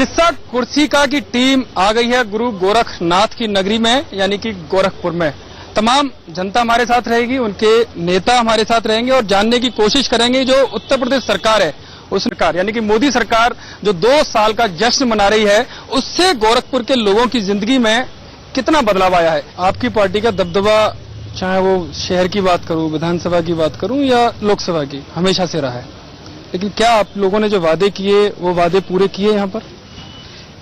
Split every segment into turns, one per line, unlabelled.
किस्सा कुर्सी का की टीम आ गई है गुरु गोरखनाथ की नगरी में, यानी कि गोरखपुर में। तमाम जनता हमारे साथ रहेगी, उनके नेता हमारे साथ रहेंगे और जानने की कोशिश करेंगे जो उत्तर प्रदेश सरकार है, उस सरकार यानी कि मोदी सरकार जो 2 साल का जश्न मना रही है, उससे गोरखपुर के लोगों की जिंदगी में कितना बदलाव आया है। आपकी पार्टी का दबदबा, चाहे वो शहर की बात करूं, विधानसभा की बात करूं या लोकसभा की, हमेशा से रहा है। लेकिन क्या आप लोगों ने जो वादे किए वो वादे पूरे किए? यहाँ पर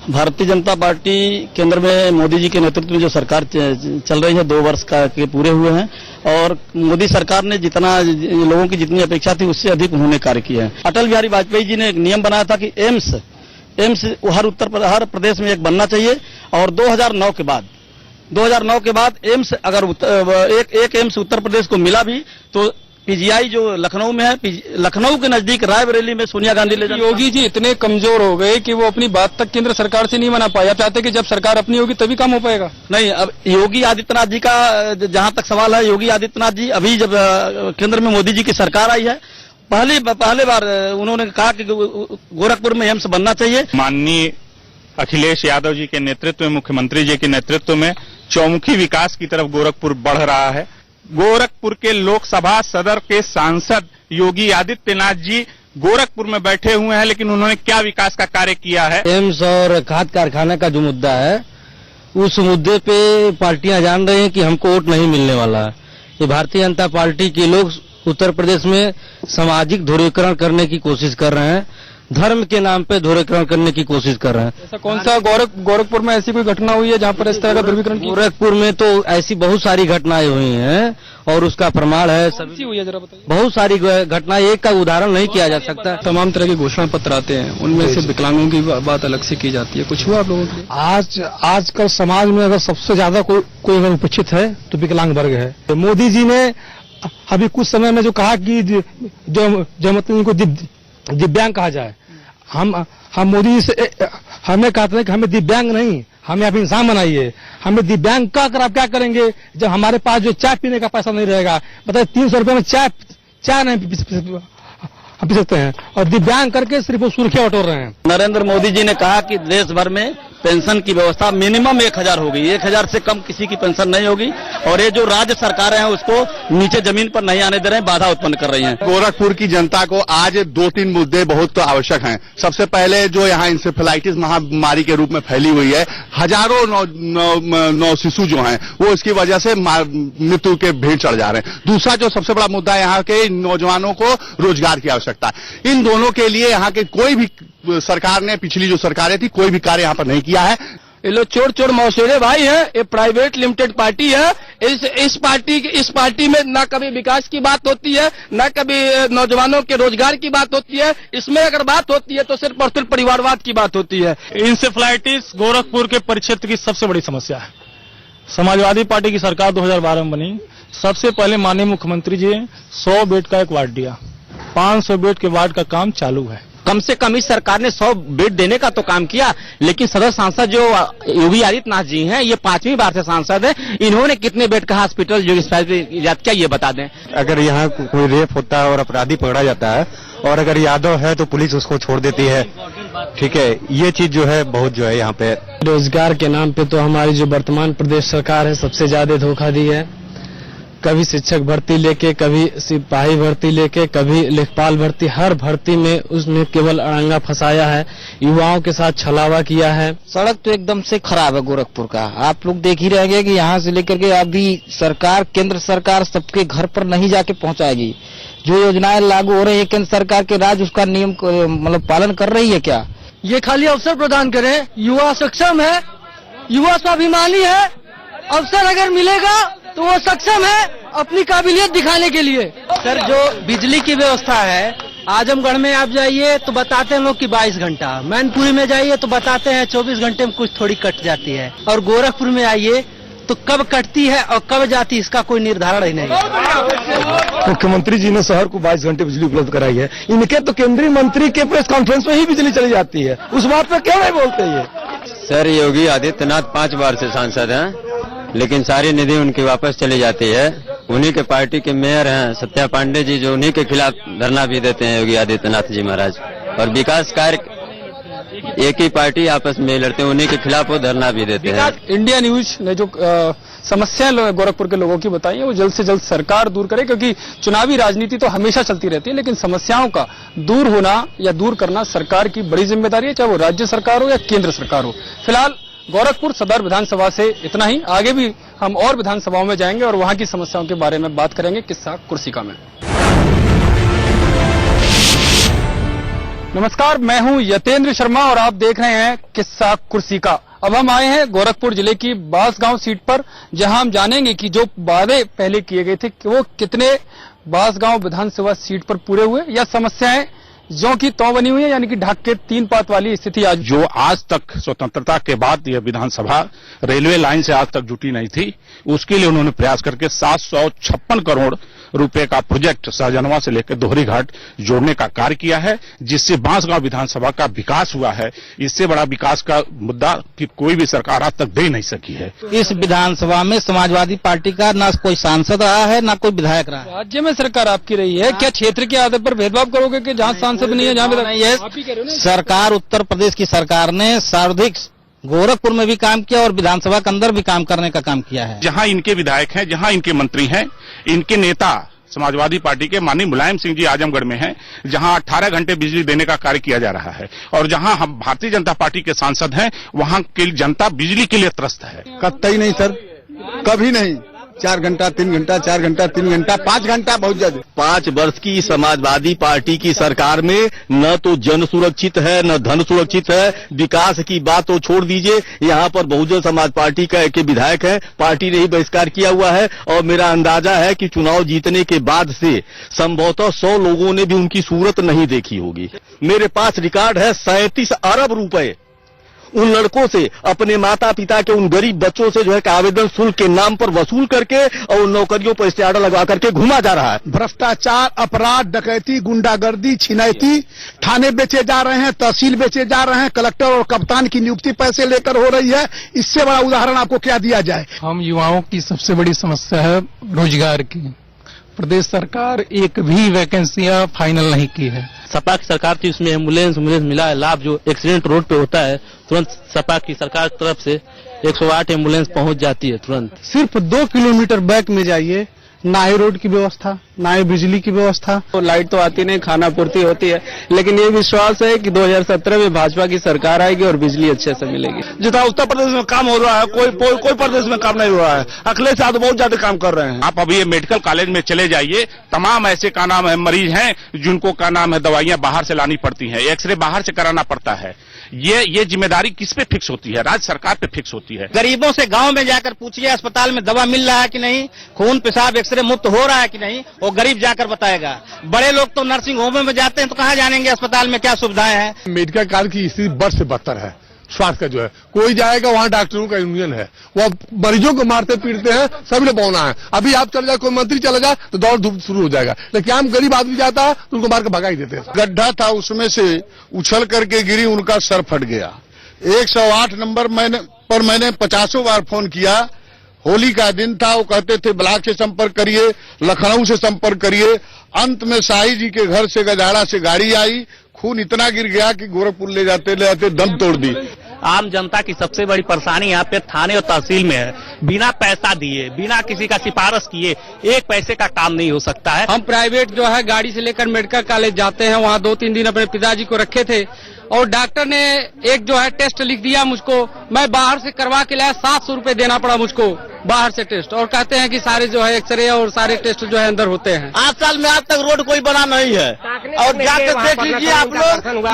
भारतीय जनता पार्टी केंद्र में मोदी जी के नेतृत्व में जो सरकार चल रही है 2 वर्ष के पूरे हुए हैं और मोदी सरकार ने जितना लोगों की जितनी अपेक्षा थी उससे अधिक उन्होंने कार्य किया है। अटल बिहारी वाजपेयी जी ने एक नियम बनाया था कि एम्स हर प्रदेश में एक बनना चाहिए और 2009 के बाद एम्स अगर एक एम्स उत्तर प्रदेश को मिला भी तो पीजीआई जो लखनऊ में है, लखनऊ के नजदीक रायबरेली में सोनिया गांधी ले जाती।
योगी जी इतने कमजोर हो गए कि वो अपनी बात तक केंद्र सरकार से नहीं मना पाए। आप चाहते कि जब सरकार अपनी होगी तभी काम हो पाएगा?
नहीं, अब योगी आदित्यनाथ जी का जहां तक सवाल है, योगी आदित्यनाथ जी अभी जब केंद्र में मोदी जी की सरकार आई है, पहले बार उन्होंने कहा कि गोरखपुर में एम्स बनना चाहिए।
माननीय अखिलेश यादव जी के नेतृत्व में, मुख्यमंत्री जी के नेतृत्व में चौमुखी विकास की तरफ गोरखपुर बढ़ रहा है। गोरखपुर के लोकसभा सदर के सांसद योगी आदित्यनाथ जी गोरखपुर में बैठे हुए हैं, लेकिन उन्होंने क्या विकास का कार्य किया है?
एम्स और खाद कारखाना का जो मुद्दा है, उस मुद्दे पे पार्टियां जान रही हैं कि हमको वोट नहीं मिलने वाला है। ये भारतीय जनता पार्टी के लोग उत्तर प्रदेश में सामाजिक ध्रुवीकरण करने की कोशिश कर रहे हैं, धर्म के नाम पे ध्रुवीकरण करने की कोशिश कर रहे हैं।
ऐसा कौन सा गोरखपुर में ऐसी कोई घटना हुई है जहाँ पर इस तरह का ध्रुवीकरण?
गोरखपुर में तो ऐसी बहुत सारी घटनाएं हुई हैं और उसका प्रमाण है।
सभी हुई है, जरा बताइए।
बहुत सारी घटनाएं, एक का उदाहरण नहीं किया जा सकता।
तमाम तरह के घोषणा पत्र आते हैं, उनमें से विकलांगों की बात अलग से की जाती है। कुछ हुआ आप लोगों के लिए?
आजकल समाज में अगर सबसे ज्यादा कोई अगर उपेक्षित है तो विकलांग वर्ग है। तो मोदी जी ने अभी कुछ समय में जो कहा कि जो मतलब इनको दिव्यांग कहा जाए, हम मोदी जी से हमें कहते हैं कि हमें दिव्यांग नहीं, हमें आप इंसान बनाइए। हमें दिव्यांग का कर आप क्या करेंगे जब हमारे पास जो चाय पीने का पैसा नहीं रहेगा? बताइए, 300 रुपये में चाय नहीं पी सकते हैं और दिव्यांग करके सिर्फ वो सुर्खियां बटोर रहे हैं।
नरेंद्र मोदी जी ने कहा कि देश भर में पेंशन की व्यवस्था मिनिमम 1000 होगी, 1000 से कम किसी की पेंशन नहीं होगी और ये जो राज्य सरकारें हैं उसको नीचे जमीन पर नहीं आने दे रहे हैं, बाधा उत्पन्न कर रही हैं।
गोरखपुर की जनता को आज 2-3 मुद्दे बहुत आवश्यक हैं। सबसे पहले जो यहाँ इंसेफेलाइटिस महामारी के रूप में फैली हुई है, हजारों नौ शिशु जो हैं वो इसकी वजह से मृत्यु के भीड़ चढ़ जा रहे हैं। दूसरा जो सबसे बड़ा मुद्दा है, यहाँ के नौजवानों को रोजगार की आवश्यकता है। इन दोनों के लिए यहाँ के कोई भी सरकार ने, पिछली जो सरकारें थी, कोई भी कार्य यहाँ पर नहीं किया है।
ये लोग चोर मौसेरे भाई हैं। ये प्राइवेट लिमिटेड पार्टी है। इस पार्टी में ना कभी विकास की बात होती है, ना कभी नौजवानों के रोजगार की बात होती है। इसमें अगर बात होती है तो सिर्फ और सिर्फ परिवारवाद की बात होती है।
इंसेफ्लाइटिस गोरखपुर के परिक्षेत्र की सबसे बड़ी समस्या है। समाजवादी पार्टी की सरकार 2012 में बनी। सबसे पहले माननीय मुख्यमंत्री जी 100 बेड का एक वार्ड दिया, 500 बेड के वार्ड का काम चालू है।
कम से कम इस सरकार ने 100 बेड देने का तो काम किया, लेकिन सदर सांसद जो योगी आदित्यनाथ जी हैं, ये 5वीं बार से सांसद है, इन्होंने कितने बेड का हॉस्पिटल जो इजाद किया ये बता दें।
अगर यहाँ कोई रेप होता है और अपराधी पकड़ा जाता है और अगर यादव है तो पुलिस उसको छोड़ देती है, ठीक है, ये चीज जो है बहुत जो है यहाँ पे।
रोजगार के नाम पे तो हमारी जो वर्तमान प्रदेश सरकार है सबसे ज्यादा धोखा दी है। कभी शिक्षक भर्ती लेके, कभी सिपाही भर्ती लेके, कभी लेखपाल भर्ती, हर भर्ती में उसने केवल अड़ंगा फंसाया है, युवाओं के साथ छलावा किया है।
सड़क तो एकदम से खराब है गोरखपुर का। आप लोग देख ही रहेंगे कि यहाँ से लेकर के अभी सरकार, केंद्र सरकार सबके घर पर नहीं जाके पहुंचाएगी। जो योजनाएं लागू हो रही है केंद्र सरकार के, राज्य उसका नियम मतलब पालन कर रही है क्या?
ये खाली अवसर प्रदान करें। युवा सक्षम है, युवा स्वाभिमानी है। अवसर अगर मिलेगा तो वो सक्षम है अपनी काबिलियत दिखाने के लिए।
सर, जो बिजली की व्यवस्था है, आजमगढ़ में आप जाइए तो बताते हैं लोग कि 22 घंटा, मैनपुरी में जाइए तो बताते हैं 24 घंटे में कुछ थोड़ी कट जाती है, और गोरखपुर में आइए तो कब कटती है और कब जाती है इसका कोई निर्धारण ही नहीं।
मुख्यमंत्री जी ने शहर को 22 घंटे बिजली उपलब्ध कराई है। इनके तो केंद्रीय मंत्री के प्रेस कॉन्फ्रेंस में ही बिजली चली जाती है, उस बात पे क्यों नहीं बोलते ये?
सर, योगी आदित्यनाथ 5 बार से सांसद हैं, लेकिन सारी निधि उनकी वापस चली जाती है। उन्हीं के पार्टी के मेयर हैं सत्या पांडे जी, जो उन्हीं के खिलाफ धरना भी देते हैं योगी आदित्यनाथ जी महाराज। और विकास कार्य एक ही पार्टी आपस में लड़ते हैं, उन्हीं के खिलाफ वो धरना भी देते हैं।
इंडिया न्यूज ने जो समस्याएं गोरखपुर के लोगों की बताई है वो जल्द से जल्द सरकार दूर करे, क्योंकि चुनावी राजनीति तो हमेशा चलती रहती है, लेकिन समस्याओं का दूर होना या दूर करना सरकार की बड़ी जिम्मेदारी है, चाहे वो राज्य सरकार हो या केंद्र सरकार हो। फिलहाल गोरखपुर सदर विधानसभा से इतना ही। आगे भी हम और विधानसभाओं में जाएंगे और वहां की समस्याओं के बारे में बात करेंगे किस्सा कुर्सिका में। नमस्कार, मैं हूं यतेंद्र शर्मा और आप देख रहे हैं किस्सा कुर्सिका। अब हम आए हैं गोरखपुर जिले की बांसगांव सीट पर, जहां हम जानेंगे कि जो वादे पहले किए गए थे कि वो कितने बांसगांव विधानसभा सीट पर पूरे हुए या समस्याएं जो की तो बनी हुई है, यानी कि ढाक के 3 पात वाली स्थिति आज
जो आज तक स्वतंत्रता के बाद यह विधानसभा रेलवे लाइन से आज तक जुटी नहीं थी, उसके लिए उन्होंने प्रयास करके 756 करोड़ रुपए का प्रोजेक्ट सहजनवा से लेकर दोहरी घाट जोड़ने का कार्य किया है, जिससे बांसगांव विधानसभा का विकास हुआ है। इससे बड़ा विकास का मुद्दा कि कोई भी सरकार आज तक दे नहीं सकी है।
इस विधानसभा में समाजवादी पार्टी का ना कोई सांसद रहा है ना कोई विधायक रहा है।
राज्य में सरकार आपकी रही है, क्या क्षेत्र के आधार पर भेदभाव करोगे कि जहां सांसद नहीं है जहां
नहीं है? सरकार, उत्तर प्रदेश की सरकार ने सर्वाधिक गोरखपुर में भी काम किया और विधानसभा के अंदर भी काम करने का काम किया है।
जहां इनके विधायक हैं, जहां इनके मंत्री हैं, इनके नेता समाजवादी पार्टी के माननीय मुलायम सिंह जी आजमगढ़ में हैं, जहां 18 घंटे बिजली देने का कार्य किया जा रहा है, और जहां हम भारतीय जनता पार्टी के सांसद हैं, वहां की जनता बिजली के लिए त्रस्त है।
कतई नहीं सर, कभी नहीं। 4 घंटा 3 घंटा 4 घंटा 3 घंटा 5 घंटा बहुत ज्यादा।
5 वर्ष की समाजवादी पार्टी की सरकार में न तो जन सुरक्षित है न धन सुरक्षित है। विकास की बात तो छोड़ दीजिए, यहाँ पर बहुजन समाज पार्टी के विधायक है, पार्टी ने ही बहिष्कार किया हुआ है, और मेरा अंदाजा है कि चुनाव जीतने के बाद से संभवतः 100 लोगों ने भी उनकी सूरत नहीं देखी होगी। मेरे पास रिकॉर्ड है 37 अरब रुपए उन लड़कों से, अपने माता पिता के उन गरीब बच्चों से जो है आवेदन शुल्क के नाम पर वसूल करके और उन नौकरियों पर स्टैंडर लगा करके घुमा जा रहा है।
भ्रष्टाचार, अपराध, डकैती, गुंडागर्दी, छिनैती, थाने बेचे जा रहे हैं, तहसील बेचे जा रहे हैं, कलेक्टर और कप्तान की नियुक्ति पैसे लेकर हो रही है। इससे बड़ा उदाहरण आपको क्या दिया जाए?
हम युवाओं की सबसे बड़ी समस्या है रोजगार की। प्रदेश सरकार एक भी वैकेंसियां फाइनल नहीं की है।
सपा की सरकार थी, उसमें एम्बुलेंस मिला है लाभ। जो एक्सीडेंट रोड पे होता है तुरंत सपा की सरकार की तरफ से 108 एम्बुलेंस पहुंच जाती है तुरंत।
सिर्फ 2 किलोमीटर बैक में जाइए, ना ही रोड की व्यवस्था, ना ही बिजली की व्यवस्था।
तो लाइट तो आती नहीं, खाना पूर्ति होती है, लेकिन ये विश्वास है कि 2017 में भाजपा की सरकार आएगी और बिजली अच्छे से मिलेगी।
जितना उत्तर प्रदेश में काम हो रहा है, कोई प्रदेश में काम नहीं हो रहा है। अखिलेश यादव बहुत ज्यादा काम कर रहे हैं।
आप अभी ये मेडिकल कॉलेज में चले जाइए, तमाम ऐसे का नाम है मरीज हैं जिनको का नाम है दवाइयां बाहर से लानी पड़ती हैं, एक्सरे बाहर से कराना पड़ता है। ये जिम्मेदारी किस पे फिक्स होती है? राज्य सरकार पे फिक्स होती है।
गरीबों से गांव में जाकर पूछिए अस्पताल में दवा मिल रहा है कि नहीं, खून पेशाब एक्सरे मुफ्त हो रहा है कि नहीं, वो गरीब जाकर बताएगा। बड़े लोग तो नर्सिंग होम में जाते हैं तो कहाँ जानेंगे अस्पताल में क्या सुविधाएं हैं?
मेडिकल कॉलेज की स्थिति बद से बदतर है। स्वास्थ्य का जो है, कोई जाएगा वहाँ डॉक्टरों का यूनियन है, वो मरीजों को मारते पीटते हैं, सभी लोग पौना है। अभी आप चले जाए, कोई मंत्री चला जाए तो दौड़ धूप शुरू हो जाएगा, लेकिन आम गरीब आदमी जाता है तो उनको मार के भगा ही देते हैं। गड्ढा था, उसमें से उछल करके गिरी, उनका सर फट गया। 108 नंबर पर मैंने 50 बार फोन किया। होली का दिन था, वो कहते थे ब्लॉक से संपर्क करिए, लखनऊ से संपर्क करिए। अंत में शाही जी के घर से गजाड़ा से गाड़ी आई, खून इतना गिर गया कि गोरखपुर ले जाते दम तोड़ दी।
आम जनता की सबसे बड़ी परेशानी यहाँ पे थाने और तहसील में है। बिना पैसा दिए, बिना किसी का सिफारिश किए 1 पैसे का काम नहीं हो सकता है।
हम प्राइवेट जो है गाड़ी से लेकर मेडिकल कॉलेज जाते हैं, वहाँ 2-3 दिन अपने पिताजी को रखे थे और डॉक्टर ने एक जो है टेस्ट लिख दिया मुझको, मैं बाहर से करवा के लाया, 700 रुपए देना पड़ा मुझको बाहर से टेस्ट, और कहते हैं कि सारे जो है एक्सरे और सारे टेस्ट जो है अंदर होते हैं।
8 साल में आज तक रोड कोई बना नहीं है, और जाकर देख लीजिए आप लोग,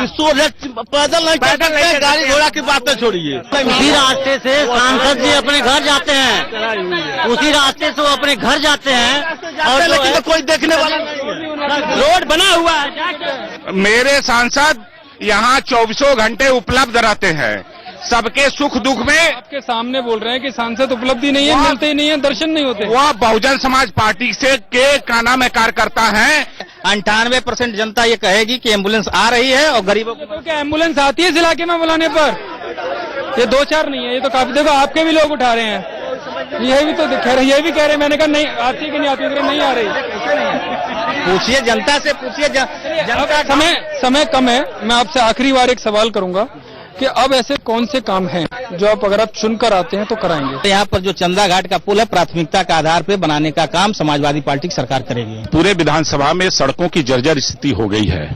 पैदल नहीं चलते, गाड़ी घोड़ा की बातें छोड़िए।
उसी रास्ते से सांसद जी अपने घर जाते हैं, उसी रास्ते से वो अपने घर जाते हैं, और
लेकिन कोई देखने वाला नहीं।
रोड बना हुआ है।
मेरे सांसद यहाँ 24 घंटे उपलब्ध रहते हैं, सबके सुख दुख में।
आपके सामने बोल रहे हैं कि सांसद उपलब्धि नहीं है, मिलते ही नहीं है, दर्शन नहीं होते।
वह बहुजन समाज पार्टी से के का नाम है कार्यकर्ता है।
98% जनता ये कहेगी कि एम्बुलेंस आ रही है, और गरीबों
तो क्या एम्बुलेंस आती है इस इलाके में बुलाने पर? ये 2-4 नहीं है, ये तो काफी, देखो आपके भी लोग उठा रहे हैं। ये भी तो खैर ये भी कह रहे हैं, मैंने कहा नहीं आती है कि नहीं आती है, नहीं आ रही।
पूछिए जनता से, पूछिए जनता।
समय कम है, मैं आपसे आखिरी बार एक सवाल करूंगा कि अब ऐसे कौन से काम हैं जो आप अगर आप चुनकर आते हैं तो कराएंगे।
यहाँ पर जो चंदा घाट का पुल है, प्राथमिकता के आधार पर बनाने का काम समाजवादी पार्टी की सरकार करेगी।
पूरे विधानसभा में सड़कों की जर्जर स्थिति हो गई है,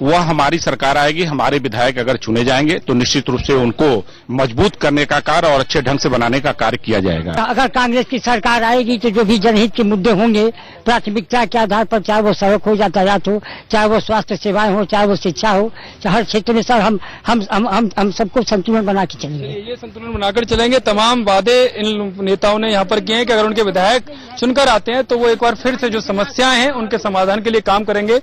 वह हमारी सरकार आएगी, हमारे विधायक अगर चुने जाएंगे तो निश्चित रूप से उनको मजबूत करने का कार्य और अच्छे ढंग से बनाने का कार्य किया जाएगा।
अगर कांग्रेस की सरकार आएगी तो जो भी जनहित के मुद्दे होंगे प्राथमिकता के आधार पर, चाहे वो सड़क हो, यातायात हो, चाहे वो स्वास्थ्य सेवाएं हो, चाहे वो शिक्षा हो, चाहे हर क्षेत्र में सर हम सबको संतुलन बना के चलेंगे।
ये संतुलन बनाकर चलेंगे। तमाम वादे इन नेताओं ने यहाँ पर किए हैं कि अगर उनके विधायक चुनकर आते हैं तो वो एक बार फिर से जो समस्याएं हैं उनके समाधान के लिए काम करेंगे।